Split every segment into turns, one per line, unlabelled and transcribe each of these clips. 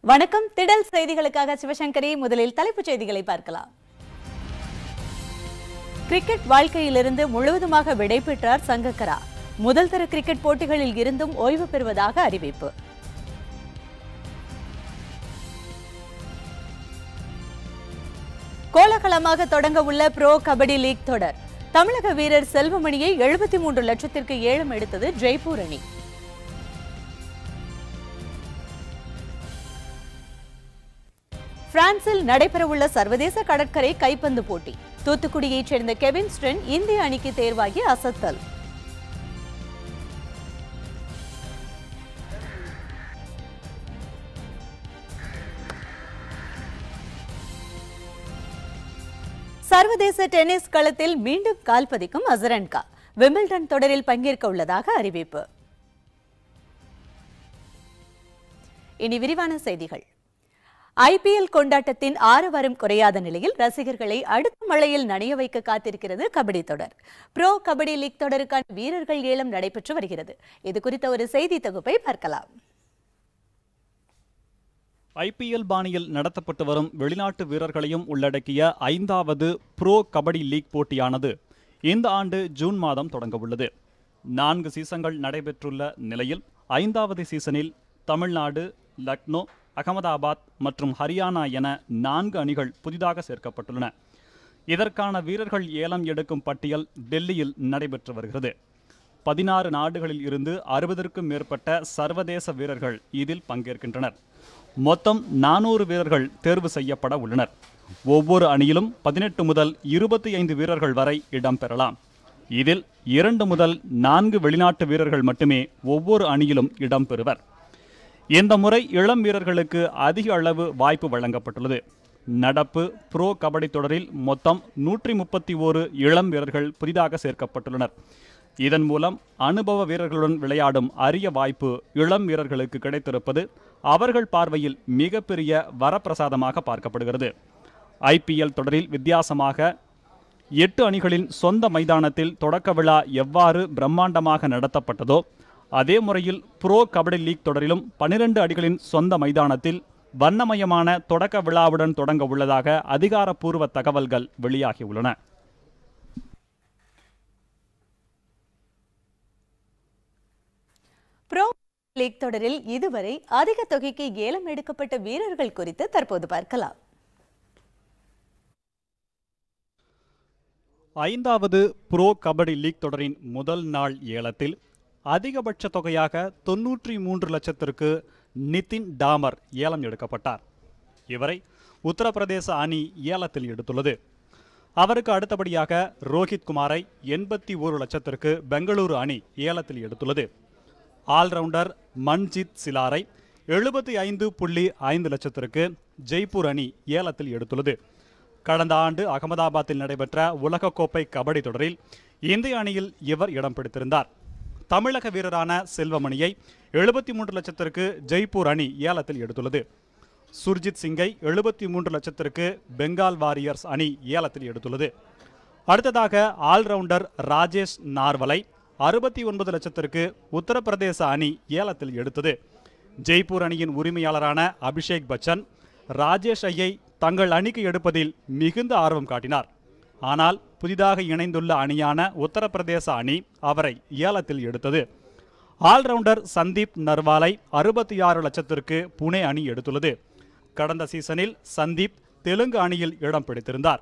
வணக்கம். திடல் செய்திகளுக்காக சிவசங்கரி. முதலில் தலைப்புச் செய்திகளை பார்க்கலாம். கிரிக்கெட் வாழ்க்கையிலிருந்து முழுவதுமாக விடைபெற்றார் சங்கக்கரா. முதல் தர கிரிக்கெட் போட்டிகளில் இருந்தும் ஓய்வு பெறுவதாக அறிவிப்பு. கோலாகலமாக தொடங்க உள்ள ப்ரோ கபடி லீக் தொடர். தமிழக வீரர் செல்வமணியை 73 லட்சத்திற்கு ஏலம் எடுத்தது ஜெய்ப்பூர் அணி. பிரான்சில் நடைபெறவுள்ள சர்வதேச கடற்கரை கைப்பந்து போட்டி. தூத்துக்குடியைச் சேர்ந்த கெவின் ஸ்ட்ரென் இந்திய அணிக்கு தேர்வாகி அசத்தல். சர்வதேச டென்னிஸ் களத்தில் மீண்டும் கால் பதிக்கும் அசரன்கா. விம்பிள்டன் தொடரில் பங்கேற்க உள்ளதாக அறிவிப்பு. இனி விரிவான செய்திகள். ஐபிஎல் கொண்டாட்டத்தின் ஆரவாரம் குறையாத நிலையில் ரசிகர்களை அடுத்த மழையில் நனைய வைக்க காத்திருக்கிறது கபடி தொடர். ப்ரோ கபடி லீக் தொடருக்கான வீரர்கள் ஏலம் நடைபெற்று வருகிறது. இது குறித்த ஒரு செய்தி தொகுப்பை பார்க்கலாம்.
ஐபிஎல் பாணியில் நடத்தப்பட்டு வரும் வெளிநாட்டு வீரர்களையும் உள்ளடக்கிய 5வது ப்ரோ கபடி லீக் போட்டியானது இந்த ஆண்டு ஜூன் மாதம் தொடங்க உள்ளது. 4 சீசன்கள் நடைபெற்றுள்ள நிலையில் 5வது சீசனில் தமிழ்நாடு, லக்னோ, அகமதாபாத் மற்றும் ஹரியானா என 4 அணிகள் புதிதாக சேர்க்கப்பட்டுள்ளன. இதற்கான வீரர்கள் ஏலம் எடுக்கும் பட்டியல் டெல்லியில் நடைபெற்று வருகிறது. 16 நாடுகளில் இருந்து 60க்கும் மேற்பட்ட சர்வதேச வீரர்கள் இதில் பங்கேற்கின்றனர். மொத்தம் 400 வீரர்கள் தேர்வு செய்யப்பட உள்ளனர். ஒவ்வொரு அணியிலும் 18 முதல் 25 வீரர்கள் வரை இடம்பெறலாம். இதில் 2 முதல் 4 வெளிநாட்டு வீரர்கள் மட்டுமே ஒவ்வொரு அணியிலும் இடம்பெறுவர். இந்த முறை இளம் வீரர்களுக்கு அதிக அளவு வாய்ப்பு வழங்கப்பட்டுள்ளது. நடப்பு ப்ரோ கபடி தொடரில் மொத்தம் 131 இளம் வீரர்கள் புதிதாக சேர்க்கப்பட்டுள்ளனர். இதன் மூலம் அனுபவ வீரர்களுடன் விளையாடும் அரிய வாய்ப்பு இளம் வீரர்களுக்கு கிடைத்திருப்பது அவர்கள் பார்வையில் மிகப்பெரிய வரப்பிரசாதமாக பார்க்கப்படுகிறது. ஐபிஎல் தொடரில் வித்தியாசமாக 8 அணிகளின் சொந்த மைதானத்தில் தொடக்க விழா எவ்வாறு பிரம்மாண்டமாக நடத்தப்பட்டதோ அதே முறையில் ப்ரோ கபடி லீக் தொடரிலும் 12 அணிகளின் சொந்த மைதானத்தில் வண்ணமயமான தொடக்க விழாவுடன் தொடங்க உள்ளதாக அதிகாரப்பூர்வ தகவல்கள் வெளியாகியுள்ளன.
ப்ரோ லீக் தொடரில் இதுவரை அதிக தொகைக்கு ஏலம் எடுக்கப்பட்ட வீரர்கள் குறித்து தற்போது பார்க்கலாம்.
5வது ப்ரோ கபடி லீக் தொடரின் முதல் நாள் ஏலத்தில் அதிகபட்ச தொகையாக 93 லட்சத்திற்கு நிதின் டாமர் ஏலம் எடுக்கப்பட்டார். இவரை உத்தரப்பிரதேச அணி ஏலத்தில் எடுத்துள்ளது. அவருக்கு அடுத்தபடியாக ரோஹித் குமாரை 81 லட்சத்திற்கு பெங்களூரு அணி ஏலத்தில் எடுத்துள்ளது. ஆல்ரவுண்டர் மன்ஜித் சிலாரை 75.5 லட்சத்திற்கு ஜெய்ப்பூர் அணி ஏலத்தில் எடுத்துள்ளது. கடந்த ஆண்டு அகமதாபாத்தில் நடைபெற்ற உலகக்கோப்பை கபடி தொடரில் இந்திய அணியில் இவர் இடம் பிடித்திருந்தார். தமிழக வீரரான செல்வமணியை 73 லட்சத்திற்கு ஜெய்ப்பூர் அணி ஏலத்தில் எடுத்துள்ளது. சுர்ஜித் சிங்கை 73 லட்சத்திற்கு பெங்கால் வாரியர்ஸ் அணி ஏலத்தில் எடுத்துள்ளது. அடுத்ததாக ஆல்ரவுண்டர் ராஜேஷ் நார்வலை 69 லட்சத்திற்கு உத்தரப்பிரதேச அணி ஏலத்தில் எடுத்தது. ஜெய்ப்பூர் அணியின் உரிமையாளரான அபிஷேக் பச்சன் ராஜேஷ் ஐயை தங்கள் அணிக்கு எடுப்பதில் மிகுந்த ஆர்வம் காட்டினார். ஆனால் புதிதாக இணைந்துள்ள அணியான உத்தரப்பிரதேச அணி அவரை ஏலத்தில் எடுத்தது. ஆல்ரவுண்டர் சந்தீப் நர்வாலை 66 லட்சத்திற்கு புனே அணி எடுத்துள்ளது. கடந்த சீசனில் சந்தீப் தெலுங்கு அணியில் இடம் பிடித்திருந்தார்.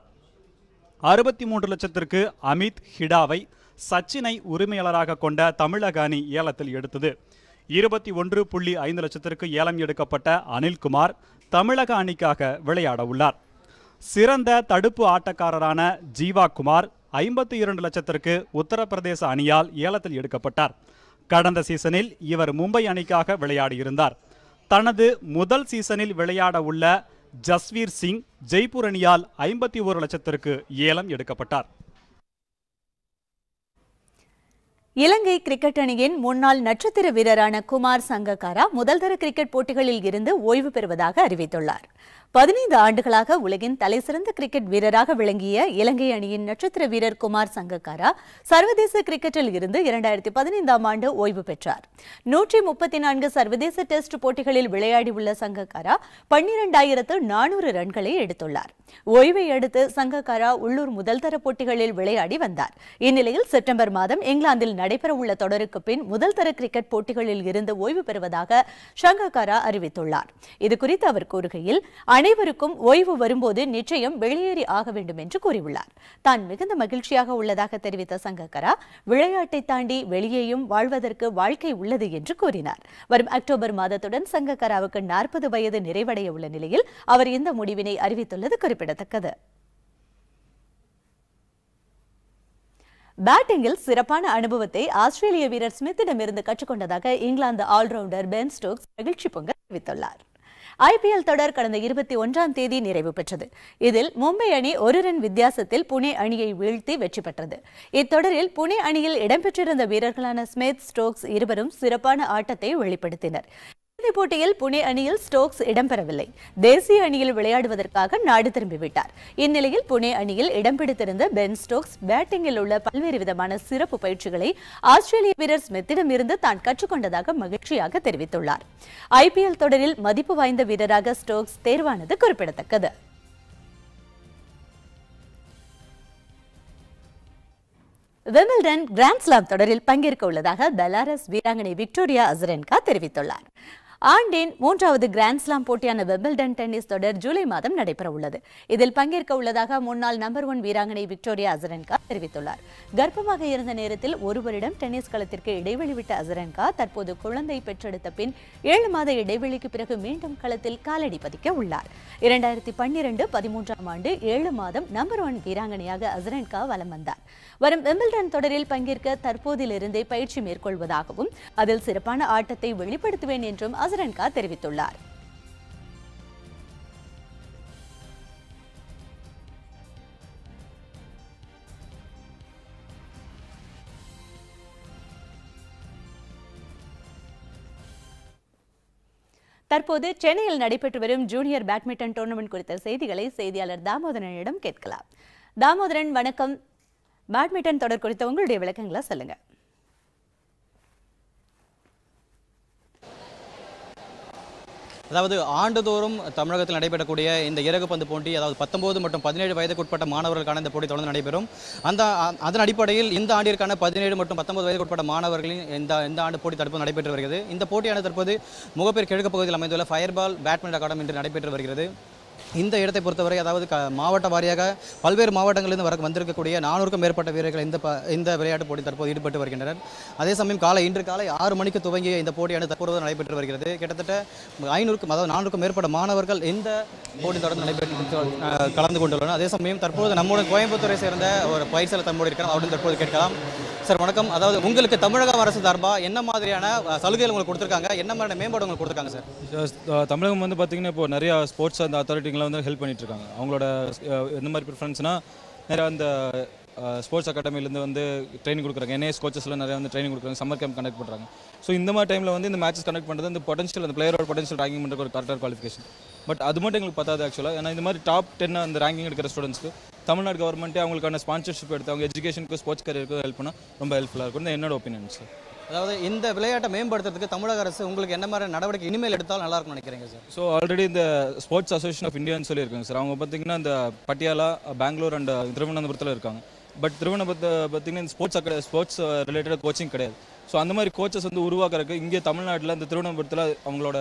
63 லட்சத்திற்கு அமித் ஹிடாவை சச்சினை உரிமையாளராக கொண்ட தமிழக அணி ஏலத்தில் எடுத்தது. 21.5 லட்சத்திற்கு ஏலம் எடுக்கப்பட்ட அனில்குமார் தமிழக அணிக்காக விளையாட உள்ளார். சிறந்த தடுப்பு ஆட்டக்காரரான ஜீவா குமார் 52 லட்சத்திற்கு உத்தரப்பிரதேச அணியால் ஏலத்தில் எடுக்கப்பட்டார். கடந்த சீசனில் இவர் மும்பை அணிக்காக விளையாடியிருந்தார். தனது முதல் சீசனில் விளையாட உள்ள ஜஸ்வீர் சிங் ஜெய்ப்பூர் அணியால் 51 லட்சத்திற்கு ஏலம் எடுக்கப்பட்டார்.
இலங்கை கிரிக்கெட் அணியின் முன்னாள் நட்சத்திர வீரரான குமார் சங்கக்காரா முதல் தர கிரிக்கெட் போட்டிகளில் இருந்து ஓய்வு பெறுவதாக அறிவித்துள்ளார். 15 ஆண்டுகளாக உலகின் தலைசிறந்த கிரிக்கெட் வீரராக விளங்கிய இலங்கை அணியின் நட்சத்திர வீரர் குமார் சங்கக்காரா சர்வதேச கிரிக்கெட்டில் இருந்து 2015ஆம் ஆண்டு ஓய்வு பெற்றார். 134 சர்வதேச டெஸ்ட் போட்டிகளில் விளையாடியுள்ள சங்கக்காரா 12,400 ரன்களை எடுத்துள்ளார். ஓய்வை அடுத்து சங்கக்காரா உள்ளூர் முதல்தர போட்டிகளில் விளையாடி வந்தார். இந்நிலையில் செப்டம்பர் மாதம் இங்கிலாந்தில் நடைபெறவுள்ள தொடருக்கு பின் முதல்தர கிரிக்கெட் போட்டிகளில் இருந்து ஓய்வு பெறுவதாக சங்கக்காரா அறிவித்துள்ளார். இதுகுறித்து அவர் கூறுகையில், அனைவருக்கும் ஓய்வு வரும்போது நிச்சயம் வெளியேறி ஆக வேண்டும் என்று கூறியுள்ளார். தான் மிகுந்த மகிழ்ச்சியாக உள்ளதாக தெரிவித்த சங்கக்காரா, விளையாட்டை தாண்டி வெளியேயும் வாழ்வதற்கு வாழ்க்கை உள்ளது என்று கூறினார். வரும் அக்டோபர் மாதத்துடன் சங்கக்காராவுக்கு 40 வயது நிறைவடைய உள்ள நிலையில் அவர் இந்த முடிவினை அறிவித்துள்ளது குறிப்பிடத்தக்கது. பேட்டிங்கில் சிறப்பான அனுபவத்தை ஆஸ்திரேலிய வீரர் ஸ்மித்திடமிருந்து கற்றுக்கொண்டதாக இங்கிலாந்து ஆல்ரவுண்டர் பென் ஸ்டோக்ஸ் மகிழ்ச்சி பொங்க தெரிவித்துள்ளார். IPL தொடர் கடந்த 21ஆம் தேதி நிறைவு பெற்றது. இதில் மும்பை அணி 1 ரன் வித்தியாசத்தில் புனே அணியை வீழ்த்தி வெற்றி பெற்றது. இத்தொடரில் புனே அணியில் இடம்பெற்றிருந்த வீரர்களான ஸ்மித், ஸ்டோக்ஸ் இருவரும் சிறப்பான ஆட்டத்தை வெளிப்படுத்தினர். இறுதிப் போட்டியில் புனே அணியில் ஸ்டோக்ஸ் இடம்பெறவில்லை. தேசிய அணியில் விளையாடுவதற்காக நாடு திரும்பிவிட்டார். இந்நிலையில் புனே அணியில் இடம் பிடித்திருந்த பென் ஸ்டோக்ஸ் பேட்டிங்கில் உள்ள பல்வேறு விதமான சிறப்பு பயிற்சிகளை ஆஸ்திரேலிய வீரர் ஸ்மித்திடமிருந்து தான் கற்றுக்கொண்டதாக மகிழ்ச்சியாக தெரிவித்துள்ளார். IPL தொடரில் மதிப்பு வாய்ந்த வீரராக ஸ்டோக்ஸ் தேர்வானது குறிப்பிடத்தக்கது. விம்பிள்டன் கிராண்ட் ஸ்லாம் தொடரில் பங்கேற்க உள்ளதாக பெலாரஸ் வீராங்கனை விக்டோரியா அசரென்கா தெரிவித்துள்ளார். ஆண்டின் 3வது கிராண்ட் ஸ்லாம் போட்டியான விம்பிள்டன் டென்னிஸ் தொடர் ஜூலை மாதம் நடைபெற உள்ளது. இதில் பங்கேற்க உள்ளதாக முன்னாள் நம்பர் 1 வீராங்கனை விக்டோரியா அசரென்கா தெரிவித்துள்ளார். கர்ப்பமாக இருந்த நேரத்தில் 1 வருடம் டென்னிஸ் களத்திற்கு இடைவெளி விட்ட அசரென்கா தற்போது குழந்தை பெற்றெடுத்த பின் 7 மாத இடைவெளிக்கு பிறகு மீண்டும் களத்தில் காலடி பதிக்க உள்ளார். 2012-13ஆம் ஆண்டு 7 மாதம் நம்பர் 1 வீராங்கனையாக அசரென்கா வலம் வந்தார். வரும் விம்பிள்டன் தொடரில் பங்கேற்க தற்போதிலிருந்தே பயிற்சி மேற்கொள்வதாகவும் அதில் சிறப்பான ஆட்டத்தை வெளிப்படுத்துவேன் என்றும் அசரென்கா தெரிவித்துள்ளார். தற்போது சென்னையில் நடைபெற்று வரும் ஜூனியர் பேட்மிண்டன் டூர்னமெண்ட் குறித்த செய்திகளை செய்தியாளர் தாமோதரனிடம் கேட்கலாம். தாமோதரன், வணக்கம். பேட்மிண்டன் தொடர் குறித்த உங்களுடைய விளக்கங்களை சொல்லுங்க.
அதாவது ஆண்டுதோறும் தமிழகத்தில் நடைபெறக்கூடிய இந்த இறகுப்பந்து போட்டி, அதாவது 19 மற்றும் 17 வயதுக்குட்பட்ட மாணவர்களுக்கான இந்த போட்டி தொடர்ந்து நடைபெறும். அதன் அடிப்படையில் இந்த ஆண்டிற்கான 17 மற்றும் 19 வயதுக்குட்பட்ட மாணவர்களின் இந்த ஆண்டு போட்டி தற்போது நடைபெற்று வருகிறது. இந்த போட்டியானது தற்போது முகப்பேர் கிழக்கு பகுதியில் அமைந்துள்ள ஃபயர்பால் பேட்மிண்டன் அகாடமி என்று நடைபெற்று வருகிறது. இந்த இடத்தை பொறுத்தவரை அதாவது மாவட்ட வாரியாக பல்வேறு மாவட்டங்களிலிருந்து வந்திருக்கக்கூடிய 400க்கும் மேற்பட்ட வீரர்கள் இந்த விளையாட்டு போட்டி தற்போது ஈடுபட்டு வருகின்றனர். அதே சமயம் இன்று காலை 6 மணிக்கு துவங்கிய இந்த போட்டியானது தற்போது நடைபெற்று வருகிறது. கிட்டத்தட்ட 400க்கும் மேற்பட்ட மாணவர்கள் இந்த போட்டி தொடர்ந்து கலந்து கொண்டுள்ளனர். அதே சமயம் தற்போது நம்முடைய கோயம்புத்தூரை சேர்ந்த ஒரு பயிற்சியாளர் தம்மோடு இருக்கிறார். அவருடன் தற்போது கேட்கலாம். சார் வணக்கம். அதாவது உங்களுக்கு தமிழக அரசு சார்பாக என்ன மாதிரியான சலுகைகள் உங்களுக்கு கொடுத்துருக்காங்க, என்ன மாதிரியான மேம்பாடு உங்களுக்கு கொடுத்துருக்காங்க சார்?
தமிழகம் வந்து பார்த்தீங்கன்னா இப்போ நிறையா ஸ்போர்ட்ஸ் அந்த அத்தாரிட்டிங்களாம் வந்து ஹெல்ப் பண்ணிட்டு இருக்காங்க. அவங்களோட எந்த மாதிரி ப்ரிஃபரன்ஸ்னா நிறையா அந்த ஸ்போர்ட்ஸ் அகாடமிலேருந்து வந்து ட்ரைனிங் கொடுக்குறாங்க. NIS கோச்சஸ்லாம் நிறையா வந்து ட்ரைனிங் கொடுக்குறாங்க, சம்மர் கேம்ப் கண்டக்ட் பண்ணுறாங்க. ஸோ இந்த மாதிரி டைமில் வந்து இந்த மேட்சஸ் கண்டக்ட் பண்ணுறது இந்த பொட்டன்ஷியல் அந்த பிளேயரோட பொட்டன்ஷியல் ரேங்கிங் பண்ணுற ஒரு கரெக்டாக குவாலிஃபிகேஷன். பட் அது மட்டும் எங்களுக்கு பத்தாது ஆக்சுவலாக. ஏன்னா இந்த மாதிரி டாப் 10 அந்த ரேங்கிங் எடுக்கிற ஸ்டூடெண்ட்ஸ்க்கு தமிழ்நாடு கவர்மெண்ட்டே அவங்களுக்கான ஸ்பான்சர்ஷிப் எடுத்து அவங்க எஜுகேஷனுக்கு ஸ்போர்ட்ஸ் கரியருக்கு ஹெல்ப் பண்ணால் ரொம்ப ஹெல்ப்ஃபுல்லாக இருக்கும். என்னோட ஒப்பீனியன் சார்.
அதாவது இந்த விளையாட்டை மேம்படுத்துறதுக்கு தமிழக அரசு உங்களுக்கு என்ன மாதிரி நடவடிக்கை இனிமேல் எடுத்தால் நல்லா இருக்கும்னு நினைக்கிறீங்க சார்?
ஸோ ஆல்ரெடி இந்த ஸ்போர்ட்ஸ் அசோசியேஷன் ஆஃப் இந்தியான்னு சொல்லியிருக்காங்க சார். அவங்க பார்த்தீங்கன்னா இந்த பட்டியாலா, பெங்களூர் அண்ட் திருவனந்தபுரத்தில் இருக்காங்க. பட் திருவனந்தபுரத்தை பார்த்தீங்கன்னா இந்த ஸ்போர்ட்ஸ் ரிலேட்டட் கோச்சிங் கிடையாது. ஸோ அந்த மாதிரி கோச்சஸ் வந்து உருவாக்குறதுக்கு இங்கே தமிழ்நாட்டில் இந்த திருவனந்தபுரத்தில் அவங்களோட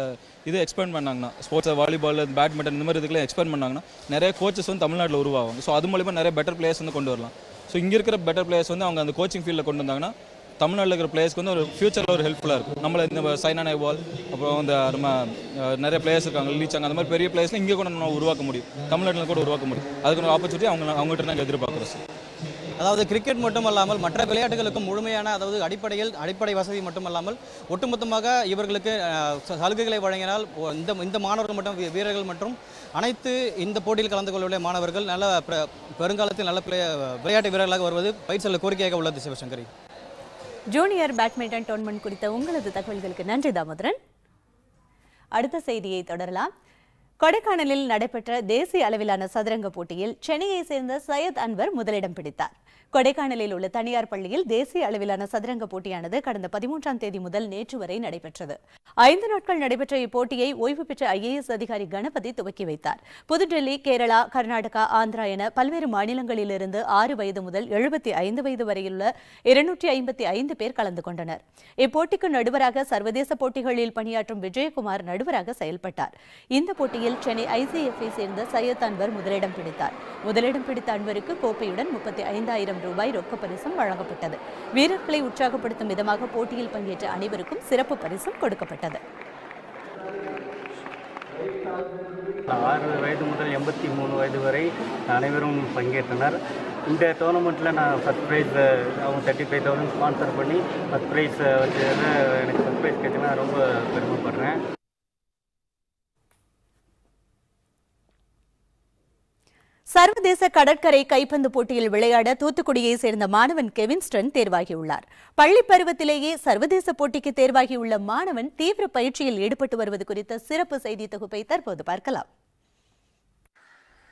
இதை எக்ஸ்பேண்ட் பண்ணாங்கன்னா, ஸ்போர்ட்ஸ் வாலிபால், பேட்மிண்டன் இந்த மாதிரி இதுக்கெல்லாம் எக்ஸ்பேண்ட் பண்ணாங்கன்னா நிறைய கோச்சஸ் வந்து தமிழ்நாட்டில் உருவாகும். ஸோ அது மூலிமா நிறைய பெட்டர் பிளேயர்ஸ் வந்து கொண்டு வரலாம். ஸோ இங்கே இருக்கிற பெட்டர் பிளேயர்ஸ் வந்து அவங்க அந்த கோச்சிங் ஃபீல்டில் கொண்டு வந்தாங்கன்னா தமிழ்நாட்டில் இருக்கிற பிளேயர்ஸ்க்கு வந்து ஒரு ஃபியூச்சரில் ஒரு ஹெல்ப்ஃபுல்லாக இருக்கும். நம்மள இந்த சைனா நேவால், அப்புறம் இந்த நம்ம நிறைய பிளேயர்ஸ் இருக்காங்க, லீச்சாங்க, அந்த மாதிரி பெரிய பிளேயர்ஸ்லாம் இங்கே கூட நம்ம உருவாக்க முடியும், தமிழ்நாட்டில் கூட உருவாக்க முடியும். அதுக்கு ஒரு ஆப்பர்ச்சுனிட்டி அவங்ககிட்ட நாங்கள் எதிர்பார்க்குறோம் சார்.
அதாவது கிரிக்கெட் மட்டுமல்லாமல் மற்ற விளையாட்டுகளுக்கும் முழுமையான அடிப்படை வசதி மட்டுமல்லாமல் ஒட்டுமொத்தமாக இவர்களுக்கு சலுகைகளை வழங்கினால் இந்த மாணவர்கள் மற்றும் வீரர்கள் மற்றும் அனைத்து இந்த போட்டியில் கலந்து கொள்ளக்கூடிய மாணவர்கள் நல்ல பெருங்காலத்தில் நல்ல விளையாட்டு வீரர்களாக வருவது பயிற்சியாளர் கோரிக்கையாக உள்ளது. சிவசங்கரி,
ஜூனியர் பேட்மிண்டன் டோர்னமெண்ட் குறித்த உங்களது தகவல்களுக்கு நன்றி தாமோதரன். அடுத்த செய்தியை தொடரலாம். கொடைக்கானலில் நடைபெற்ற தேசிய அளவிலான சதுரங்க போட்டியில் சென்னையை சேர்ந்த சையத் அன்வர் முதலிடம் பிடித்தார். கொடைக்கானலில் உள்ள தனியார் பள்ளியில் தேசிய அளவிலான சதுரங்க போட்டியானது கடந்த 13ஆம் தேதி முதல் நேற்று வரை நடைபெற்றது. 5 நாட்கள் நடைபெற்ற இப்போட்டியை ஓய்வு பெற்ற IAS அதிகாரி கணபதி துவக்கி வைத்தார். புதுடெல்லி, கேரளா, கர்நாடகா, ஆந்திரா என பல்வேறு மாநிலங்களிலிருந்து 6 வயது முதல் 75 வயது வரையுள்ள 255 பேர் கலந்து கொண்டனர். இப்போட்டிக்கு நடுவராக சர்வதேச போட்டிகளில் பணியாற்றும் விஜயகுமார் நடுவராக செயல்பட்டார். இந்த போட்டியில் சென்னை ICF-ஐ சேர்ந்த சையத் அன்வர் முதலிடம் பிடித்தார். முதலிடம் பிடித்த அன்வருக்கு கோப்பையுடன் 35,000 ரூபாய் ரொக்க பரிசும் வழங்கப்பட்டது. வீரர்களை உற்சாகப்படுத்தும் விதமாக போட்டியில் பங்கேற்ற அனைவருக்கும் சிறப்பு பரிசும் கொடுக்கப்பட்டது.
6 வயது முதல் 83 வயது வரை அனைவரும் பங்கேற்றனர். இந்த டோர்னமெண்ட்டில் நான் ஃபஸ்ட் ப்ரைஸ் அவங்க 35,000 ஸ்பான்சர் பண்ணி ஃபஸ்ட் ப்ரைஸ் வச்சதில் எனக்கு ஃபஸ்ட் ப்ரைஸ் கிடைச்சுன்னா ரொம்ப பெருமைப்படுறேன்.
சர்வதேச கடற்கரை கைப்பந்து போட்டியில் விளையாட தூத்துக்குடியை சேர்ந்த மாணவன் கெவின்ஸ்டன் தேர்வாகியுள்ளார். பள்ளி பருவத்திலேயே சர்வதேச போட்டிக்கு தேர்வாகியுள்ள மாணவன் தீவிர பயிற்சியில் ஈடுபட்டு வருவது குறித்த சிறப்பு செய்தி தொகுப்பை தற்போது பார்க்கலாம்.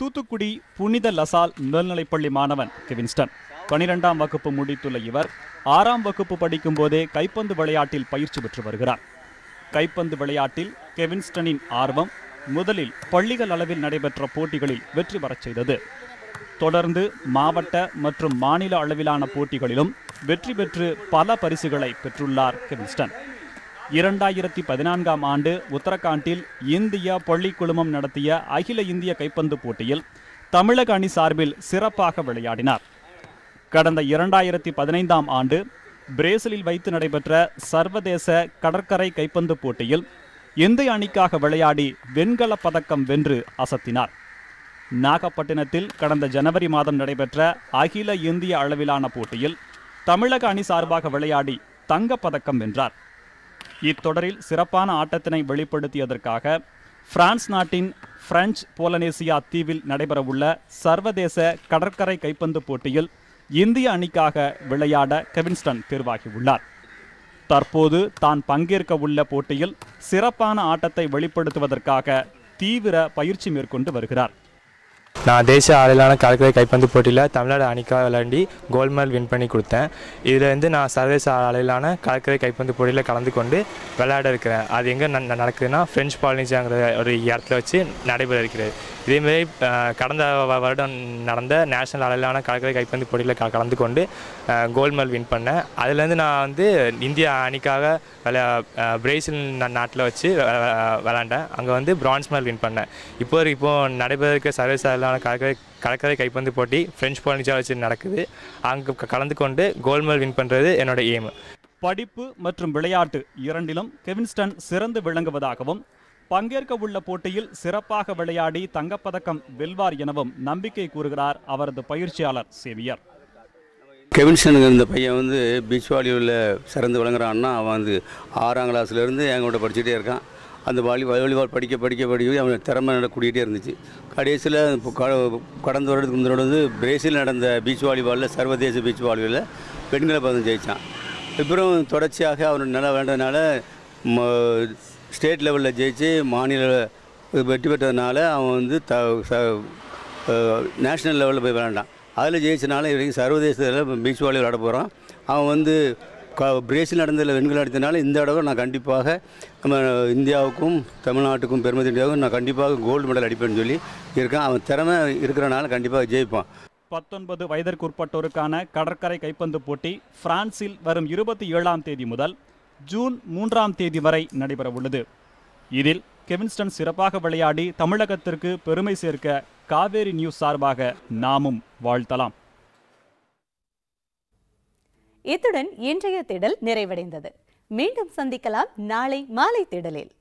தூத்துக்குடி புனித லசால் மேல்நிலைப்பள்ளி மாணவன் கெவின்ஸ்டன் 12ஆம் வகுப்பு முடித்துள்ள இவர் 6ஆம் வகுப்பு படிக்கும் போதே கைப்பந்து விளையாட்டில் பயிற்சி பெற்று வருகிறார். கைப்பந்து விளையாட்டில் கெவின்ஸ்டனின் ஆர்வம் முதலில் பள்ளிகள் அளவில் நடைபெற்ற போட்டிகளில் வெற்றி பெறச் செய்தது. தொடர்ந்து மாவட்ட மற்றும் மாநில அளவிலான போட்டிகளிலும் வெற்றி பெற்று பல பரிசுகளை பெற்றுள்ளார் கெவின்ஸ்டன். 2014ஆம் ஆண்டு உத்தரகாண்டில் இந்திய பள்ளி குழுமம் நடத்திய அகில இந்திய கைப்பந்து போட்டியில் தமிழக அணி சார்பில் சிறப்பாக விளையாடினார். கடந்த 2015ஆம் ஆண்டு பிரேசிலில் வைத்து நடைபெற்ற சர்வதேச கடற்கரை கைப்பந்து போட்டியில் இந்திய அணிக்காக விளையாடி வெண்கலப் பதக்கம் வென்று அசத்தினார். நாகப்பட்டினத்தில் கடந்த ஜனவரி மாதம் நடைபெற்ற அகில இந்திய அளவிலான போட்டியில் தமிழக அணி சார்பாக விளையாடி தங்கப்பதக்கம் வென்றார். இத்தொடரில் சிறப்பான ஆட்டத்தினை வெளிப்படுத்தியதற்காக பிரான்ஸ் நாட்டின் பிரெஞ்சு போலனேசியா தீவில் நடைபெறவுள்ள சர்வதேச கடற்கரை கைப்பந்து போட்டியில் இந்திய அணிக்காக விளையாட கெவின்ஸ்டன் தேர்வாகியுள்ளார். தற்போது தான் பங்கேற்க உள்ள போட்டியில் சிறப்பான ஆட்டத்தை வெளிப்படுத்துவதற்காக தீவிர பயிற்சி மேற்கொண்டு வருகிறார்.
நான் தேசிய அளவிலான கடற்கரை கைப்பந்து போட்டியில் தமிழ்நாடு அணிக்காக விளையாடி கோல்ட் மெடல் வின் பண்ணி கொடுத்தேன். இதில் நான் சர்வதேச அளவிலான கடற்கரை கைப்பந்து போட்டியில் கலந்து கொண்டு விளையாட இருக்கிறேன். அது எங்கே நடக்குதுன்னா பிரெஞ்சு பாலினிசியாங்கிற ஒரு இடத்துல வச்சு நடைபெற இருக்கிறது. இதேமாரி கடந்த வருடம் நடந்த நேஷனல் அளவிலான கடற்கரை கைப்பந்து போட்டியில் கலந்து கொண்டு கோல்ட் மெடல் வின் பண்ணேன். அதுலேருந்து நான் இந்திய அணிக்காக பிரேசில் நாட்டில் வச்சு விளையாண்டேன். அங்கே பிரான்ஸ் மெடல் வின் பண்ணேன். இப்போ நடைபெற இருக்க சர்வதேச அளவிலான கடற்கரை கைப்பந்து போட்டி பிரெஞ்சு பாலினிசியா வச்சு நடக்குது. அங்கே கலந்து கொண்டு கோல்ட் மெடல் வின் பண்ணுறது என்னோட எய்ம்.
படிப்பு மற்றும் விளையாட்டு இரண்டிலும் கெவின்ஸ்டன் சிறந்து விளங்குவதாகவும் பங்கேற்க உள்ள போட்டியில் சிறப்பாக விளையாடி தங்கப்பதக்கம் வெல்வார் எனவும் நம்பிக்கை கூறுகிறார் அவரது பயிற்சியாளர் சேவியர்.
கெவின்ஸ்டன் இந்த பையன் பீச் வாலியில் சிறந்து விளங்குறான்னா அவன் 6ஆம் கிளாஸ்லேருந்து எங்கள்கிட்ட படிச்சுட்டே இருக்கான். அந்த வாலிபால் படிக்க அவன் திறமை கூட்டிகிட்டே இருந்துச்சு. கடைசியில் கடந்த வருடத்துக்கு முன்னாடி பிரேசில் நடந்த பீச் வாலிபாலில் சர்வதேச பீச் வாலிபாலில் வெண்கல பதக்கம் ஜெயித்தான். அப்புறம் தொடர்ச்சியாக அவன் நல்லா வேண்டதுனால ஸ்டேட் லெவலில் ஜெயிச்சு மாநில வெற்றி பெற்றதுனால அவன் நேஷ்னல் லெவலில் போய் விளையாண்டான். அதில் ஜெயிச்சனால இவரைக்கும் சர்வதேசத்தில் பீச் வாலி விளையாட போகிறான். அவன் பிரேசில் நடந்ததில் வெண்கலம் அடித்தனால இந்த தடவை நான் கண்டிப்பாக நம்ம இந்தியாவுக்கும் தமிழ்நாட்டுக்கும் பெருமை இந்தியாவுக்கும் நான் கண்டிப்பாக கோல்டு மெடல் அடிப்பேன்னு சொல்லி இருக்கான். அவன் திறமை இருக்கிறனால கண்டிப்பாக ஜெயிப்பான்.
19 வயதிற்குட்பட்டோருக்கான கடற்கரை கைப்பந்து போட்டி பிரான்சில் வரும் 27ஆம் தேதி முதல் ஜூன் 3ஆம் தேதி வரை நடைபெற உள்ளது. இதில் கெவின்ஸ்டன் சிறப்பாக விளையாடி தமிழகத்திற்கு பெருமை சேர்க்க காவேரி நியூஸ் சார்பாக நாமும் வாழ்த்தலாம்.
இத்துடன் இன்றைய தேடல் நிறைவடைந்தது. மீண்டும் சந்திக்கலாம் நாளை மாலை தேடலில்.